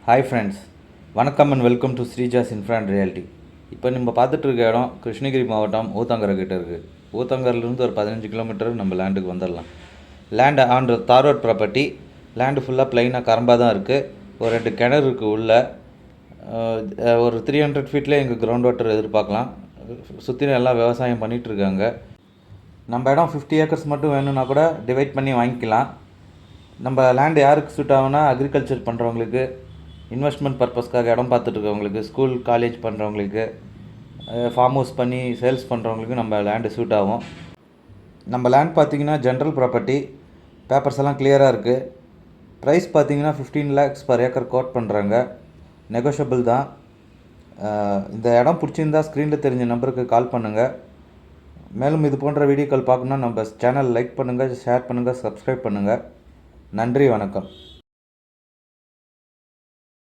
Hi friends, வணக்கம் and welcome to Sreeja's Infra and Reality. இப்போ நம்ம பார்த்துட்டு இருக்க இடம் கிருஷ்ணகிரி மாவட்டம் ஊத்தங்கரை கிட்ட இருக்குது. ஊத்தங்கரையிலேருந்து ஒரு 15 கிலோமீட்டர் நம்ம லேண்டுக்கு வந்துடலாம். லேண்டு ஆன் தார் ரோட் ப்ராப்பர்ட்டி. லேண்டு ஃபுல்லாக ப்ளைனாக கரம்பாக தான் இருக்குது. ஒரு 2 கிணறு இருக்குது உள்ள. ஒரு 300 ஃபீட்டில் எங்கள் கிரவுண்ட் வாட்டர் எதிர்பார்க்கலாம். சுற்றிலும் எல்லாம் விவசாயம் பண்ணிகிட்ருக்காங்க. நம்ம இடம் 50 ஏக்கர்ஸ் மட்டும் வேணும்னா கூட டிவைட் பண்ணி வாங்கிக்கலாம். நம்ம லேண்டு யாருக்கு சூட் ஆகும்னா அக்ரிகல்ச்சர் பண்ணுறவங்களுக்கு, இன்வெஸ்ட்மெண்ட் பர்பஸ்க்காக இடம் பார்த்துட்ருக்கவங்களுக்கு, ஸ்கூல் காலேஜ் பண்ணுறவங்களுக்கு, ஃபார்ம் ஹவுஸ் பண்ணி சேல்ஸ் பண்ணுறவங்களுக்கு நம்ம லேண்டு சூட் ஆகும். நம்ம லேண்ட் பார்த்திங்கன்னா ஜென்ரல் ப்ராப்பர்ட்டி, பேப்பர்ஸ் எல்லாம் கிளியராக இருக்குது. ப்ரைஸ் பார்த்திங்கன்னா 15 lakhs per ஏக்கர் கோட் பண்ணுறாங்க. நெகோஷியபிள் தான். இந்த இடம் பிடிச்சிருந்தால் ஸ்க்ரீனில் தெரிஞ்ச நம்பருக்கு கால் பண்ணுங்கள். மேலும் இது போன்ற வீடியோக்கள் பார்க்கணுன்னா நம்ம சேனல் லைக் பண்ணுங்கள், ஷேர் பண்ணுங்கள், சப்ஸ்கிரைப் பண்ணுங்கள். நன்றி, வணக்கம்.